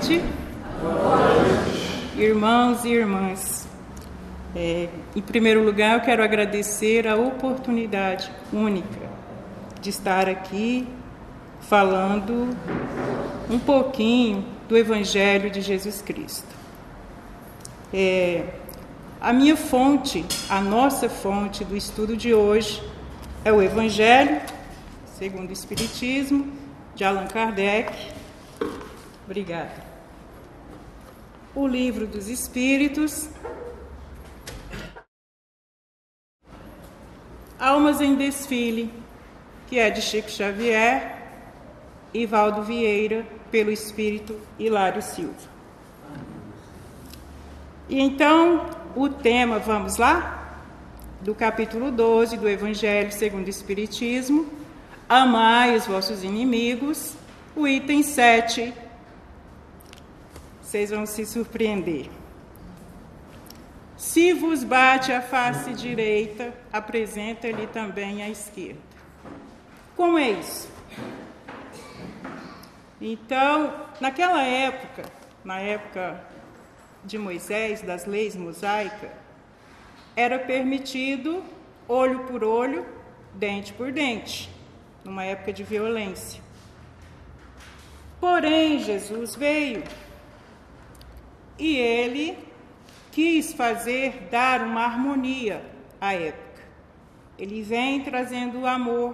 noite. Irmãos e irmãs, em primeiro lugar eu quero agradecer a oportunidade única de estar aqui falando um pouquinho do Evangelho de Jesus Cristo. A minha fonte, a nossa fonte do estudo de hoje é o Evangelho segundo o Espiritismo, de Allan Kardec. Obrigada. O Livro dos Espíritos, Almas em Desfile, que é de Chico Xavier e Valdo Vieira, pelo espírito Hilário Silva. E então, o tema, vamos lá? Do capítulo 12 do Evangelho segundo o Espiritismo, amai os vossos inimigos, o item 7. Vocês vão se surpreender. Se vos bate a face direita, apresenta-lhe também a esquerda. Como é isso? Então, naquela época, na época de Moisés, das leis mosaicas, era permitido olho por olho, dente por dente, numa época de violência. Porém, Jesus veio e ele quis dar uma harmonia à época. Ele vem trazendo o amor,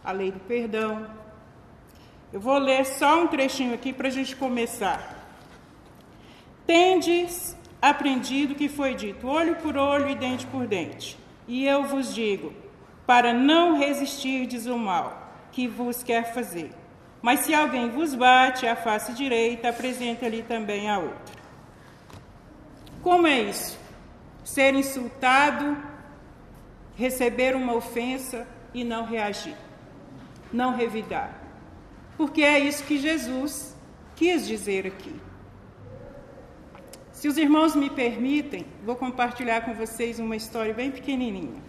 a lei do perdão. Eu vou ler só um trechinho aqui para a gente começar. Tendes aprendido que foi dito, olho por olho e dente por dente. E eu vos digo, para não resistirdes o mal que vos quer fazer. Mas se alguém vos bate a face direita, apresenta-lhe também a outra. Como é isso? Ser insultado, receber uma ofensa e não reagir, não revidar. Porque é isso que Jesus quis dizer aqui. Se os irmãos me permitem, vou compartilhar com vocês uma história bem pequenininha.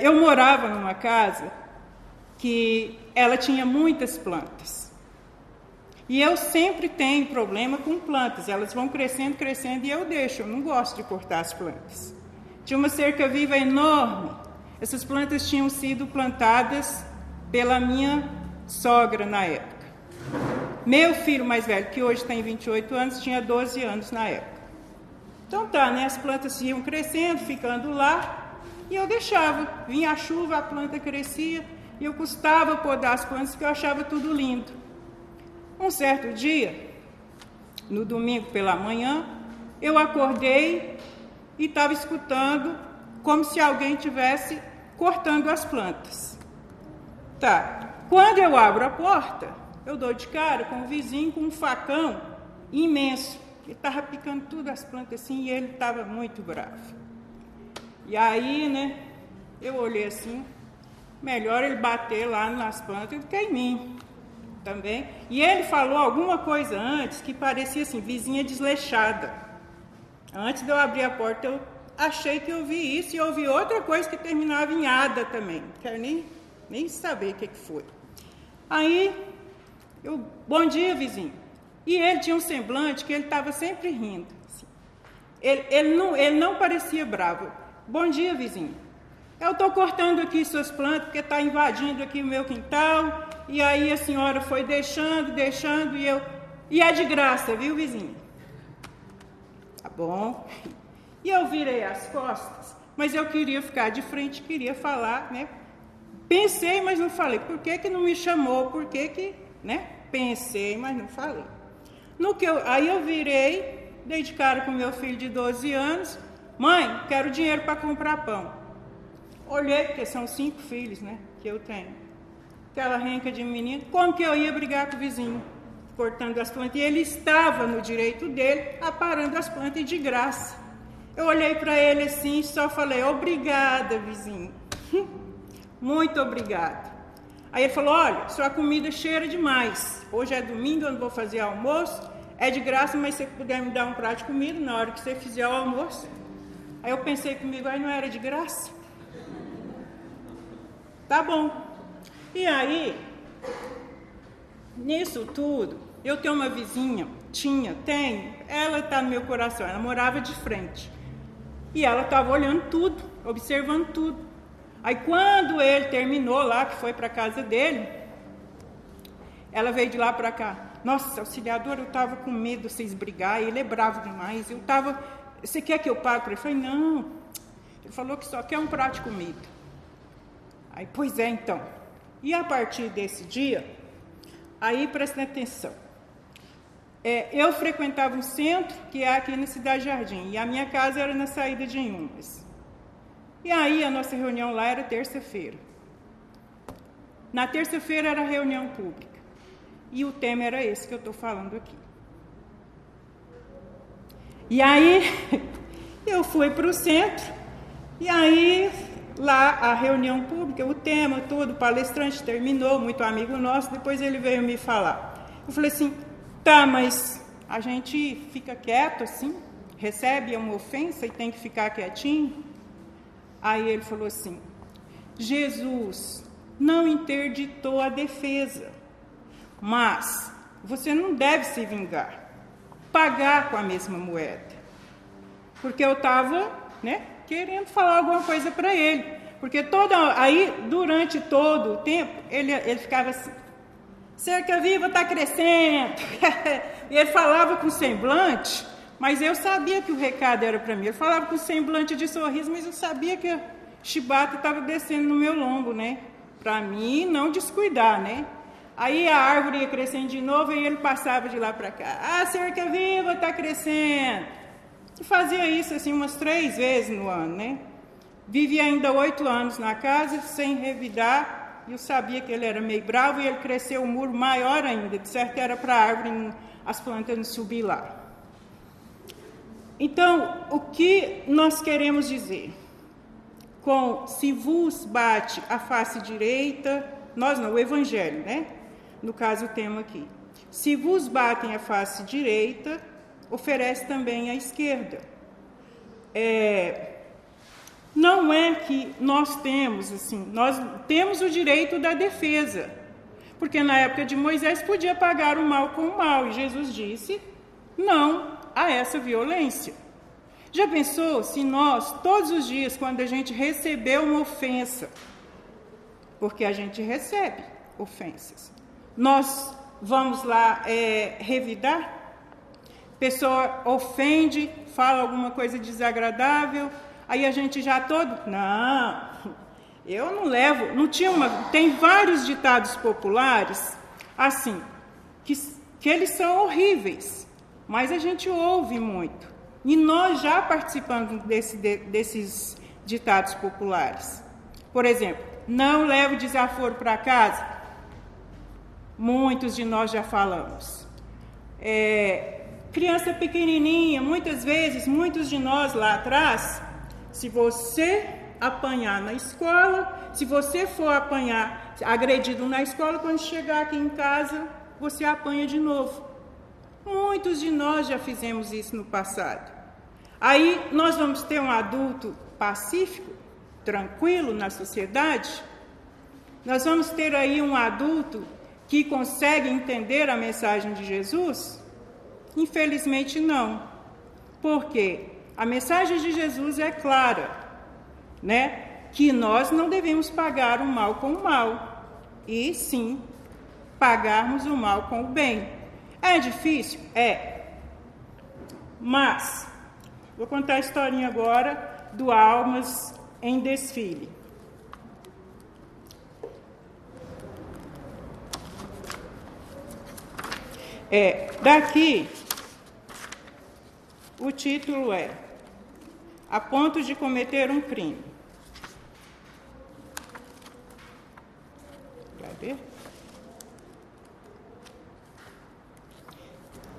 Eu morava numa casa que ela tinha muitas plantas. E eu sempre tenho problema com plantas. Elas vão crescendo, crescendo e eu deixo. Eu não gosto de cortar as plantas. Tinha uma cerca viva enorme. Essas plantas tinham sido plantadas pela minha sogra na época. Meu filho mais velho, que hoje tem 28 anos, tinha 12 anos na época. Então tá, né? As plantas iam crescendo, ficando lá, e eu deixava. Vinha a chuva, a planta crescia, e eu custava podar as plantas, porque eu achava tudo lindo. Um certo dia, no domingo pela manhã, eu acordei e estava escutando como se alguém estivesse cortando as plantas. Tá. Quando eu abro a porta, eu dou de cara com o vizinho com um facão imenso. Ele estava picando tudo as plantas assim e ele estava muito bravo. E aí, né, eu olhei assim, melhor ele bater lá nas plantas do que em mim também. E ele falou alguma coisa antes que parecia assim, vizinha desleixada. Antes de eu abrir a porta, eu achei que eu vi isso e eu ouvi outra coisa que terminava em ada também. Não quero nem saber o que foi. Aí, bom dia, vizinho. E ele tinha um semblante que ele estava sempre rindo. Assim. Ele não parecia bravo. Bom dia, vizinho. Eu estou cortando aqui suas plantas porque está invadindo aqui o meu quintal. E aí a senhora foi deixando e é de graça, viu, vizinho? Tá bom. E eu virei as costas, mas eu queria ficar de frente, queria falar, né? Pensei, mas não falei. Por que não me chamou? Por que, né? Pensei, mas não falei. Aí eu virei, dei de cara com meu filho de 12 anos. Mãe, quero dinheiro para comprar pão. Olhei, porque são 5 filhos, né, que eu tenho. Aquela renca de menino, como que eu ia brigar com o vizinho, cortando as plantas? E ele estava no direito dele, aparando as plantas de graça. Eu olhei para ele assim e só falei, obrigada, vizinho. Muito obrigada. Aí ele falou, olha, sua comida cheira demais. Hoje é domingo, eu não vou fazer almoço. É de graça, mas se você puder me dar um prato de comida na hora que você fizer o almoço. Aí eu pensei comigo, aí não era de graça? Tá bom. E aí, Nisso tudo, eu tenho uma vizinha, tenho, ela está no meu coração, ela morava de frente. E ela estava olhando tudo, observando tudo. Aí quando ele terminou lá, que foi para a casa dele, ela veio de lá para cá. Nossa, auxiliadora, eu estava com medo de vocês brigarem, ele é bravo demais. Você quer que eu pague para ele? Eu falei, não. Ele falou que só quer um prato de comida. Aí, pois é, então. E a partir desse dia, aí prestem atenção. Eu frequentava um centro, que é aqui na Cidade Jardim, e a minha casa era na saída de Inhumas. E aí a nossa reunião lá era terça-feira. Na terça-feira era reunião pública. E o tema era esse que eu estou falando aqui. E aí eu fui para o centro, e aí lá a reunião pública, o tema todo, o palestrante terminou, muito amigo nosso, depois ele veio me falar. Eu falei assim, tá, mas a gente fica quieto assim, recebe uma ofensa e tem que ficar quietinho? Aí ele falou assim, Jesus não interditou a defesa, mas você não deve se vingar, pagar com a mesma moeda. Porque eu estava, querendo falar alguma coisa para ele. Porque durante todo o tempo, ele ficava assim, Cerca Viva está crescendo. E ele falava com semblante, mas eu sabia que o recado era para mim. Ele falava com semblante de sorriso, mas eu sabia que a chibata estava descendo no meu lombo, para mim não descuidar, Aí a árvore ia crescendo de novo e ele passava de lá para cá. Cerca Viva está crescendo. E fazia isso assim umas 3 vezes no ano, Vivi ainda 8 anos na casa, sem revidar. Eu sabia que ele era meio bravo e ele cresceu um muro maior ainda. De certo era para a árvore, as plantas não subir lá. Então, o que nós queremos dizer? Se vos bate a face direita, nós não, o Evangelho, No caso, o tema aqui. Se vos batem a face direita, oferece também a esquerda. Não é que nós temos o direito da defesa, porque na época de Moisés podia pagar o mal com o mal, e Jesus disse não a essa violência. Já pensou se nós, todos os dias, quando a gente recebeu uma ofensa, porque a gente recebe ofensas, nós vamos lá revidar? Pessoa ofende, fala alguma coisa desagradável, aí a gente já não, eu não levo, tem vários ditados populares, assim, que eles são horríveis, mas a gente ouve muito, e nós já participamos desses ditados populares. Por exemplo, não levo desaforo para casa, muitos de nós já falamos. Criança pequenininha, muitas vezes, muitos de nós lá atrás, se você apanhar na escola, se você for agredido na escola, quando chegar aqui em casa, você apanha de novo. Muitos de nós já fizemos isso no passado. Aí nós vamos ter um adulto pacífico, tranquilo na sociedade? Nós vamos ter aí um adulto que consegue entender a mensagem de Jesus? Infelizmente não. Por quê? A mensagem de Jesus é clara, que nós não devemos pagar o mal com o mal, e sim pagarmos o mal com o bem. É difícil? Mas vou contar a historinha agora do Almas em Desfile. Daqui, o título é A Ponto de Cometer um Crime. Cadê?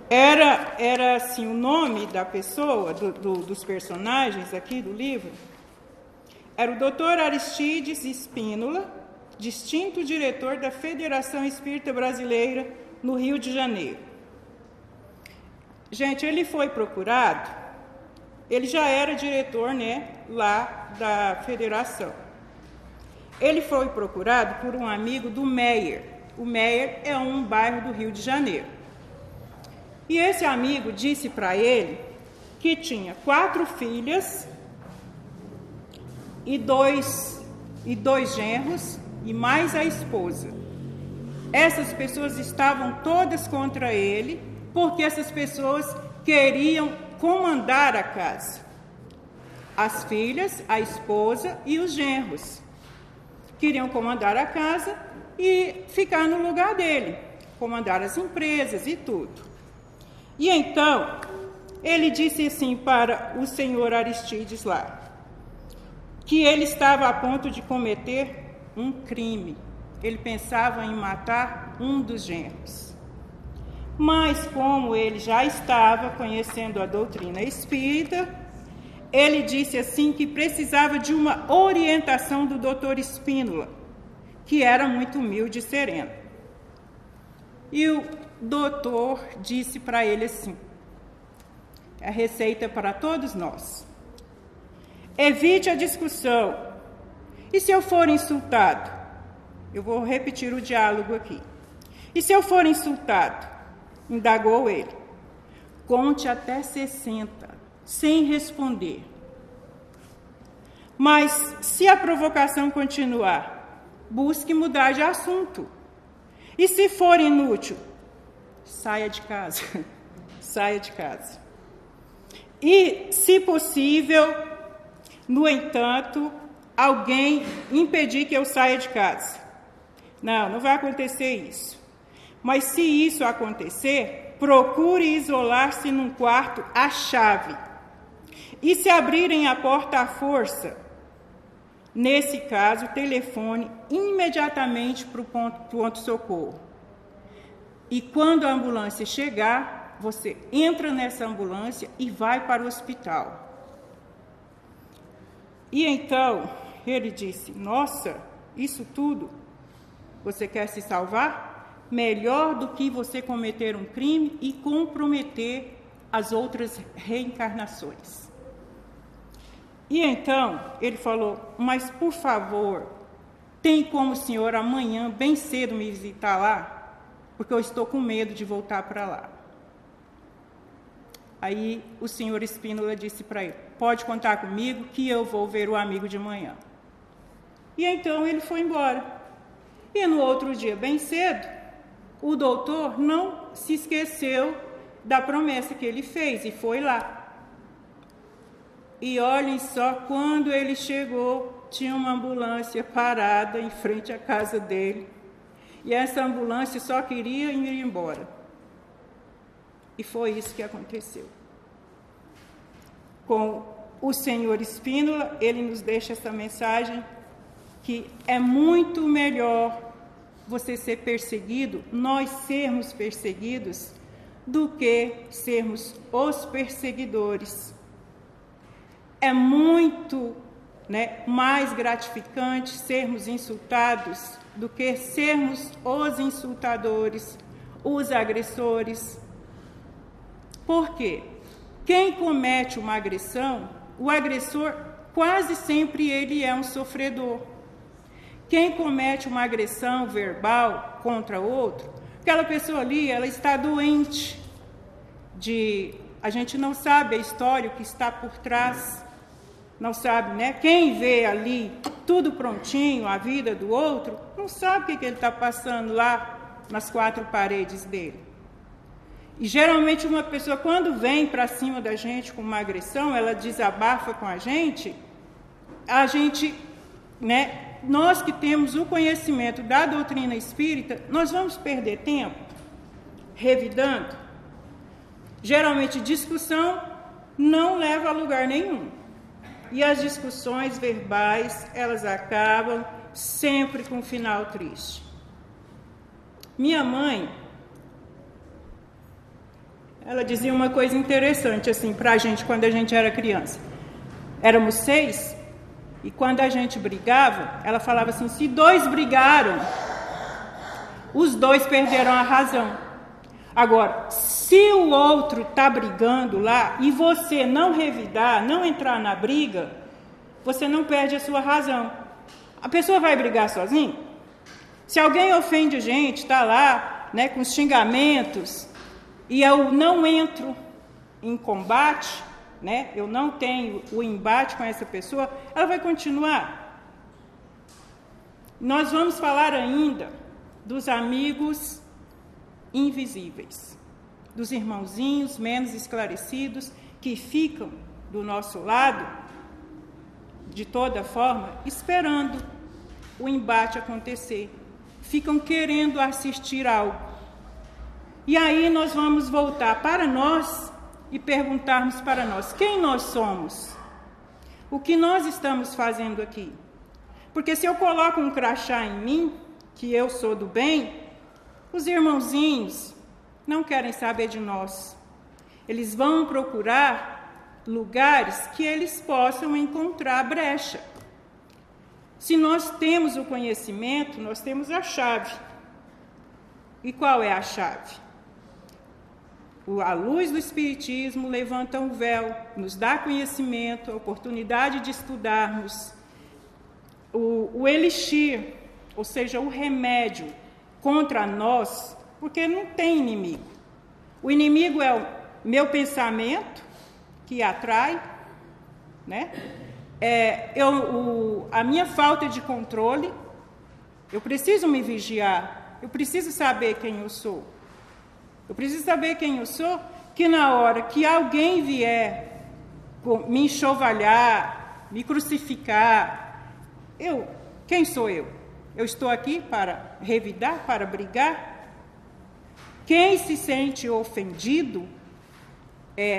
Era assim, o nome da pessoa, dos personagens aqui do livro, era o Dr. Aristides Espínola, distinto diretor da Federação Espírita Brasileira, no Rio de Janeiro. Gente, ele foi procurado, ele já era diretor, lá da federação. Ele foi procurado por um amigo do Meyer. O Meier é um bairro do Rio de Janeiro. E esse amigo disse para ele que tinha 4 filhas e dois genros e mais a esposa. Essas pessoas estavam todas contra ele, porque essas pessoas queriam comandar a casa. As filhas, a esposa e os genros queriam comandar a casa e ficar no lugar dele, comandar as empresas e tudo. E então, ele disse assim para o senhor Aristides lá, que ele estava a ponto de cometer um crime. Ele pensava em matar um dos genros. Mas como ele já estava conhecendo a doutrina espírita, ele disse assim que precisava de uma orientação do doutor Spínola, que era muito humilde e sereno. E o doutor disse para ele assim, a receita para todos nós: evite a discussão. E se eu for insultado? Eu vou repetir o diálogo aqui. E se eu for insultado? Indagou ele. Conte até 60, sem responder. Mas, se a provocação continuar, busque mudar de assunto. E se for inútil, saia de casa. Saia de casa. E, se possível, no entanto, alguém impedir que eu saia de casa. Não vai acontecer isso. Mas se isso acontecer, procure isolar-se num quarto à chave. E se abrirem a porta à força, nesse caso, telefone imediatamente para o pronto-socorro. E quando a ambulância chegar, você entra nessa ambulância e vai para o hospital. E então, ele disse, nossa, isso tudo, você quer se salvar? Melhor do que você cometer um crime e comprometer as outras reencarnações. E então, ele falou, mas por favor, tem como o senhor amanhã, bem cedo, me visitar lá? Porque eu estou com medo de voltar para lá. Aí o senhor Spínola disse para ele, pode contar comigo que eu vou ver o amigo de manhã. E então ele foi embora. E no outro dia, bem cedo, o doutor não se esqueceu da promessa que ele fez e foi lá. E olhem só, quando ele chegou, tinha uma ambulância parada em frente à casa dele. E essa ambulância só queria ir embora. E foi isso que aconteceu. Com o senhor Spínola, ele nos deixa essa mensagem que é muito melhor você ser perseguido, nós sermos perseguidos, do que sermos os perseguidores. É muito mais gratificante sermos insultados do que sermos os insultadores, os agressores. Por quê? Quem comete uma agressão, o agressor quase sempre ele é um sofredor. Quem comete uma agressão verbal contra outro, aquela pessoa ali, ela está doente. A gente não sabe a história, o que está por trás. Não sabe, né? Quem vê ali tudo prontinho, a vida do outro, não sabe o que ele está passando lá nas 4 paredes dele. E geralmente uma pessoa, quando vem para cima da gente com uma agressão, ela desabafa com a gente, nós que temos o conhecimento da doutrina espírita, nós vamos perder tempo revidando. Geralmente discussão não leva a lugar nenhum. E as discussões verbais, elas acabam sempre com um final triste. Minha mãe, ela dizia uma coisa interessante assim para a gente quando a gente era criança. Éramos 6, e quando a gente brigava, ela falava assim, se 2 brigaram, os 2 perderam a razão. Agora, se o outro está brigando lá e você não revidar, não entrar na briga, você não perde a sua razão. A pessoa vai brigar sozinha? Se alguém ofende a gente, está lá, né, com xingamentos, e eu não entro em combate, né, eu não tenho o embate com essa pessoa, ela vai continuar. Nós vamos falar ainda dos amigos invisíveis, dos irmãozinhos menos esclarecidos que ficam do nosso lado, de toda forma, esperando o embate acontecer. Ficam querendo assistir algo. E aí nós vamos voltar para nós e perguntarmos para nós, quem nós somos? O que nós estamos fazendo aqui? Porque se eu coloco um crachá em mim, que eu sou do bem, os irmãozinhos não querem saber de nós. Eles vão procurar lugares que eles possam encontrar brecha. Se nós temos o conhecimento, nós temos a chave. E qual é a chave? A luz do Espiritismo levanta um véu, nos dá conhecimento, a oportunidade de estudarmos o elixir, ou seja, o remédio contra nós, porque não tem inimigo. O inimigo é o meu pensamento, que atrai, né? A minha falta de controle. Eu preciso me vigiar, eu preciso saber quem eu sou. Eu preciso saber quem eu sou, que na hora que alguém vier me enxovalhar, me crucificar, quem sou eu? Eu estou aqui para revidar, para brigar? Quem se sente ofendido,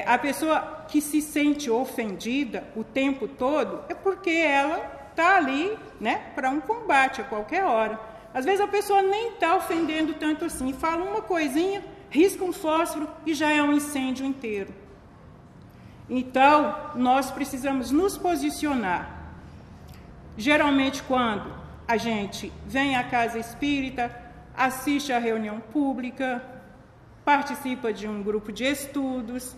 a pessoa que se sente ofendida o tempo todo, é porque ela está ali, né, para um combate a qualquer hora. Às vezes a pessoa nem está ofendendo tanto assim, fala uma coisinha, risca um fósforo e já é um incêndio inteiro. Então, nós precisamos nos posicionar. Geralmente, quando a gente vem à casa espírita, assiste à reunião pública, participa de um grupo de estudos,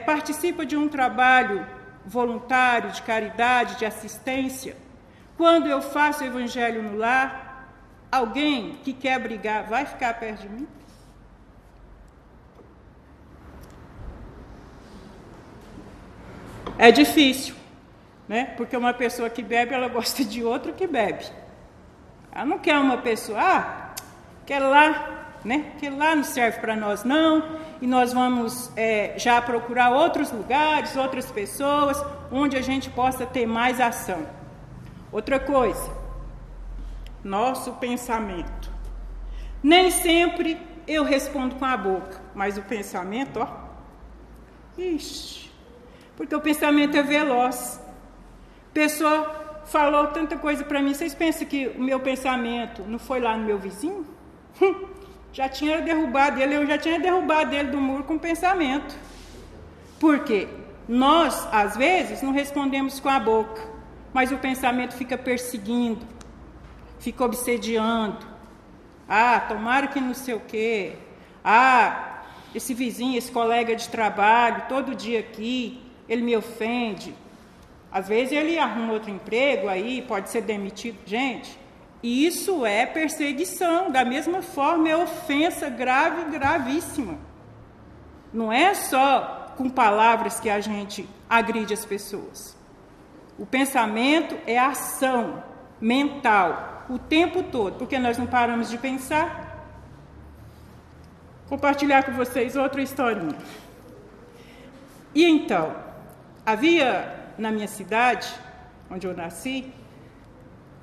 participa de um trabalho voluntário, de caridade, de assistência. Quando eu faço o evangelho no lar, alguém que quer brigar vai ficar perto de mim? É difícil, né? Porque uma pessoa que bebe, ela gosta de outro que bebe. Ela não quer uma pessoa, quer lá, né? Que lá não serve para nós não, e nós vamos já procurar outros lugares, outras pessoas, onde a gente possa ter mais ação. Outra coisa, nosso pensamento. Nem sempre eu respondo com a boca, mas o pensamento, ixi, porque o pensamento é veloz. A pessoa falou tanta coisa para mim, vocês pensam que o meu pensamento não foi lá no meu vizinho? Já tinha derrubado ele, eu já tinha derrubado ele do muro com o pensamento. Por quê? Nós, às vezes, não respondemos com a boca, mas o pensamento fica perseguindo, fica obsediando. Tomara que não sei o quê. Esse vizinho, esse colega de trabalho, todo dia aqui, ele me ofende. Às vezes ele arruma outro emprego aí, pode ser demitido. Gente, isso é perseguição. Da mesma forma, é ofensa grave, gravíssima. Não é só com palavras que a gente agride as pessoas. O pensamento é ação mental o tempo todo, porque nós não paramos de pensar. Compartilhar com vocês outra historinha. E então, havia na minha cidade, onde eu nasci,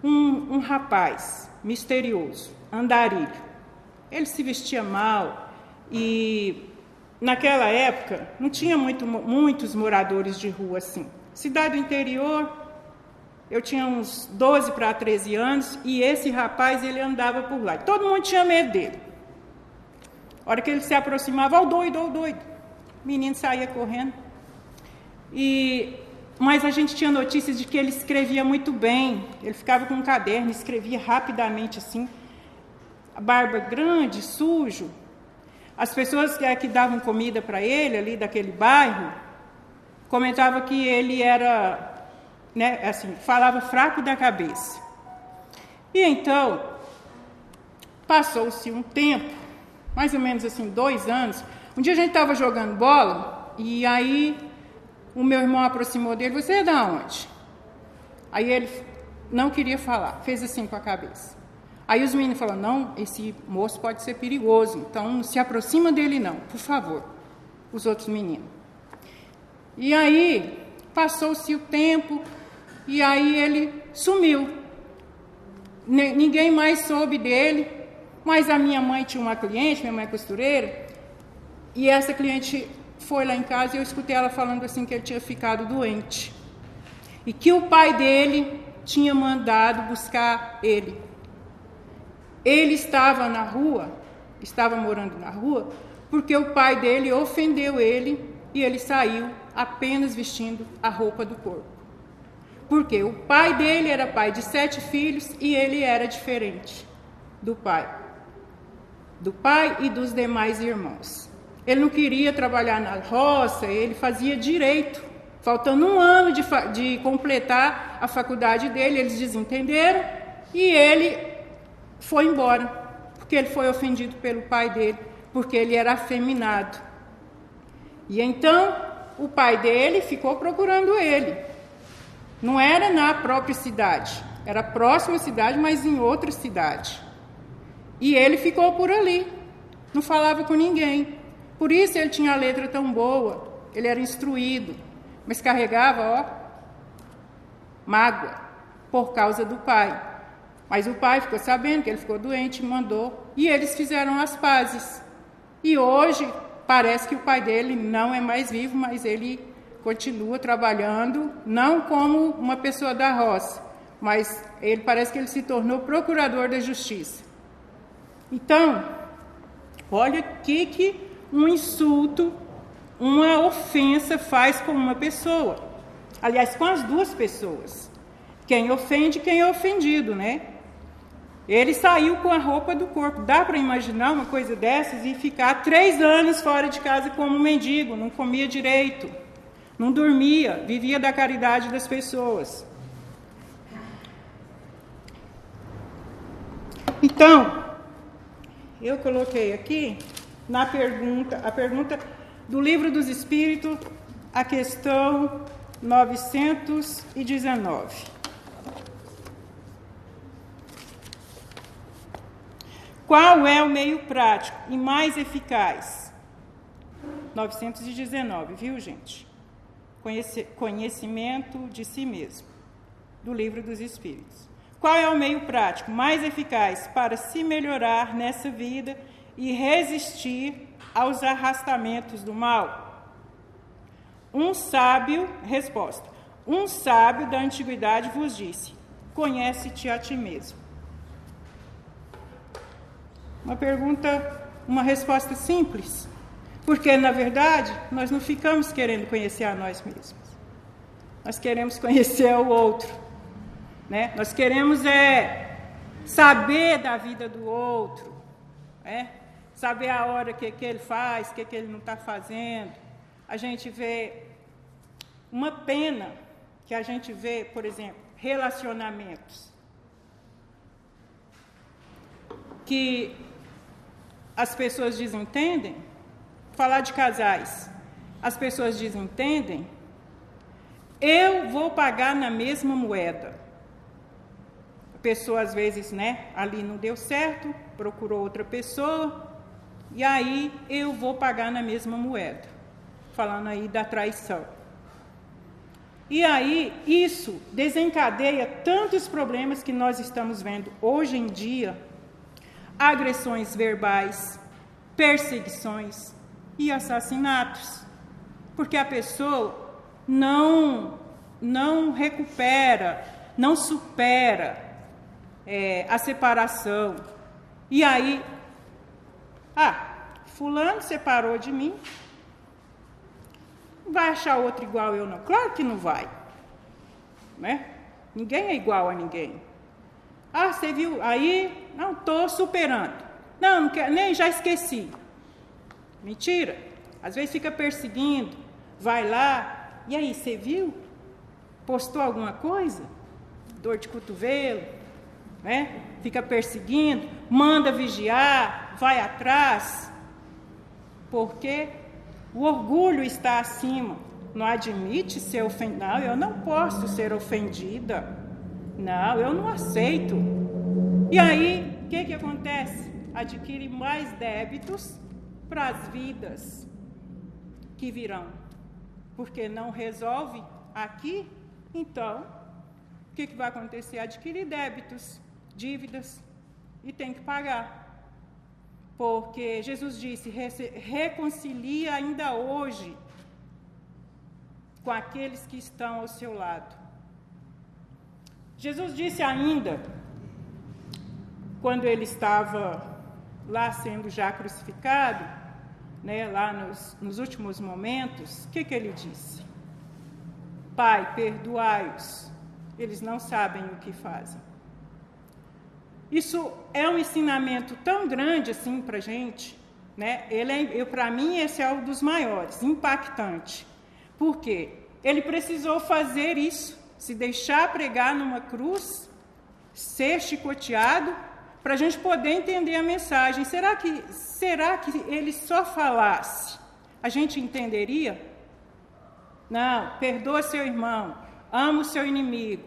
um rapaz misterioso, andarilho. Ele se vestia mal e, naquela época, não tinha muitos moradores de rua assim. Cidade do interior, eu tinha uns 12 para 13 anos e esse rapaz, ele andava por lá. Todo mundo tinha medo dele. A hora que ele se aproximava, doido. O menino saía correndo. Mas a gente tinha notícias de que ele escrevia muito bem. Ele ficava com um caderno, escrevia rapidamente assim. A barba grande, sujo. As pessoas que davam comida para ele, ali daquele bairro, comentavam que ele era, né, assim, falava fraco da cabeça. E então, Passou-se um tempo, mais ou menos assim, 2 anos. Um dia a gente estava jogando bola, e aí o meu irmão aproximou dele. Você é da onde? Aí ele não queria falar, fez assim com a cabeça. Aí os meninos falaram, não, esse moço pode ser perigoso, então não se aproxima dele não, por favor. Os outros meninos. E aí, passou-se o tempo, e aí ele sumiu. Ninguém mais soube dele, mas a minha mãe tinha uma cliente, minha mãe é costureira, e essa cliente foi lá em casa e eu escutei ela falando assim que ele tinha ficado doente. E que o pai dele tinha mandado buscar ele. Ele estava na rua, estava morando na rua, porque o pai dele ofendeu ele e ele saiu apenas vestindo a roupa do corpo. Porque o pai dele era pai de 7 filhos e ele era diferente do pai e dos demais irmãos. Ele não queria trabalhar na roça, ele fazia direito. Faltando 1 ano de completar a faculdade dele, eles desentenderam e ele foi embora, porque ele foi ofendido pelo pai dele, porque ele era afeminado. E então, o pai dele ficou procurando ele. Não era na própria cidade, era próxima à cidade, mas em outra cidade. E ele ficou por ali, não falava com ninguém. Por isso ele tinha a letra tão boa, ele era instruído, mas carregava, mágoa, por causa do pai. Mas o pai ficou sabendo que ele ficou doente, mandou, e eles fizeram as pazes. E hoje, parece que o pai dele não é mais vivo, mas ele continua trabalhando, não como uma pessoa da roça, mas parece que ele se tornou procurador da justiça. Então, olha o que um insulto, uma ofensa faz com uma pessoa. Aliás, com as duas pessoas. Quem ofende, quem é ofendido, né? Ele saiu com a roupa do corpo. Dá para imaginar uma coisa dessas e ficar 3 anos fora de casa como um mendigo, não comia direito, não dormia, vivia da caridade das pessoas. Então, eu coloquei aqui a pergunta do Livro dos Espíritos, a questão 919. Qual é o meio prático e mais eficaz? 919, viu, gente? Conhecimento de si mesmo, do Livro dos Espíritos. Qual é o meio prático mais eficaz para se melhorar nessa vida e resistir aos arrastamentos do mal? Resposta. Um sábio da antiguidade vos disse: conhece-te a ti mesmo. Uma resposta simples, porque, na verdade, nós não ficamos querendo conhecer a nós mesmos. Nós queremos conhecer o outro, né? Nós queremos saber da vida do outro, né? Saber a hora que ele faz, que ele não está fazendo. A gente vê uma pena que a gente vê, por exemplo, relacionamentos que as pessoas desentendem. Falar de casais, as pessoas desentendem. Eu vou pagar na mesma moeda. A pessoa, às vezes, ali não deu certo, procurou outra pessoa, e aí eu vou pagar na mesma moeda. Falando aí da traição. E aí, isso desencadeia tantos problemas que nós estamos vendo hoje em dia: agressões verbais, perseguições e assassinatos, porque a pessoa não recupera, não supera a separação. E aí, fulano separou de mim, vai achar outro igual eu não? Claro que não vai, né? Ninguém é igual a ninguém. Você viu aí? Não, estou superando. Não quero, nem já esqueci. Mentira. Às vezes fica perseguindo, vai lá, e aí, você viu? Postou alguma coisa? Dor de cotovelo, né? Fica perseguindo, manda vigiar, vai atrás, porque o orgulho está acima. Não admite ser ofendida. Não, eu não posso ser ofendida. Não, eu não aceito. E aí, o que acontece? Adquire mais débitos para as vidas que virão. Porque não resolve aqui, então, o que vai acontecer? Adquirir débitos, dívidas, e tem que pagar. Porque Jesus disse, reconcilia ainda hoje com aqueles que estão ao seu lado. Jesus disse ainda, quando ele estava lá sendo já crucificado, né, lá nos últimos momentos, o que ele disse? Pai, perdoai-os, eles não sabem o que fazem. Isso é um ensinamento tão grande assim para a gente, né? Para mim, esse é um dos maiores, impactante. Por quê? Ele precisou fazer isso, se deixar pregar numa cruz, ser chicoteado, para a gente poder entender a mensagem. Será que ele só falasse, a gente entenderia? Não, perdoa seu irmão, ama o seu inimigo.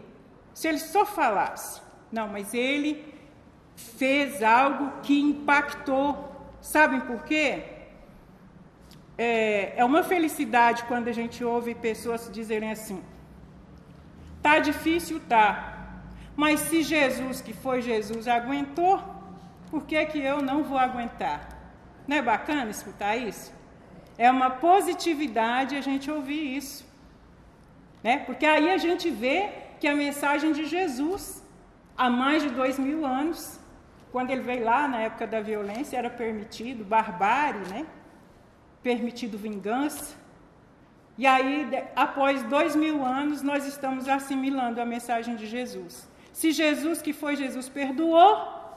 Se ele só falasse. Não, mas ele fez algo que impactou. Sabem por quê? É uma felicidade quando a gente ouve pessoas dizerem assim, tá difícil, tá, mas se Jesus, que foi Jesus, aguentou, por que eu não vou aguentar? Não é bacana escutar isso? É uma positividade a gente ouvir isso, né? Porque aí a gente vê que a mensagem de Jesus, há mais de 2000 anos, quando ele veio lá na época da violência, era permitido, barbárie, né? Permitido vingança. E aí, após 2000 anos, nós estamos assimilando a mensagem de Jesus. Se Jesus, que foi Jesus, perdoou,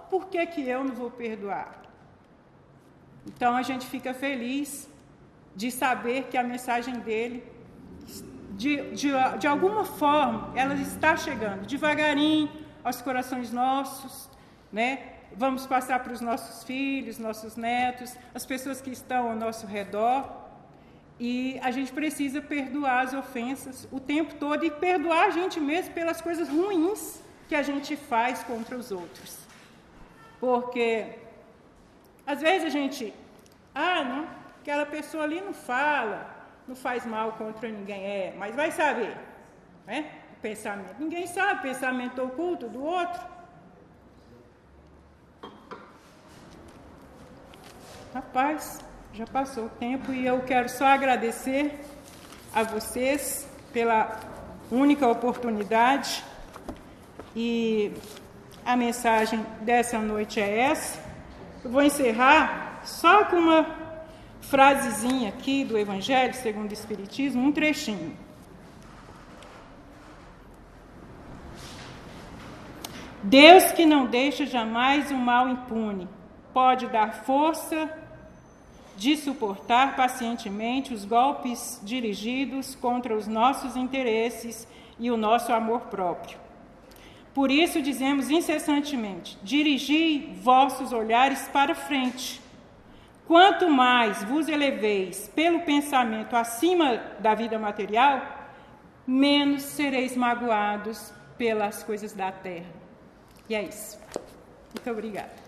por que eu não vou perdoar? Então, a gente fica feliz de saber que a mensagem dele, de alguma forma, ela está chegando devagarinho aos corações nossos, né? Vamos passar para os nossos filhos, nossos netos, as pessoas que estão ao nosso redor. E a gente precisa perdoar as ofensas o tempo todo e perdoar a gente mesmo pelas coisas ruins que a gente faz contra os outros. Porque, às vezes a gente, não, aquela pessoa ali não faz mal contra ninguém, mas vai saber, né? O pensamento. Ninguém sabe o pensamento oculto do outro. Rapaz, já passou o tempo e eu quero só agradecer a vocês pela única oportunidade. E a mensagem dessa noite é essa. Eu vou encerrar só com uma frasezinha aqui do Evangelho segundo o Espiritismo, um trechinho. Deus que não deixa jamais o mal impune, pode dar força de suportar pacientemente os golpes dirigidos contra os nossos interesses e o nosso amor próprio. Por isso dizemos incessantemente, dirigi vossos olhares para frente. Quanto mais vos eleveis pelo pensamento acima da vida material, menos sereis magoados pelas coisas da terra. E é isso. Muito obrigada.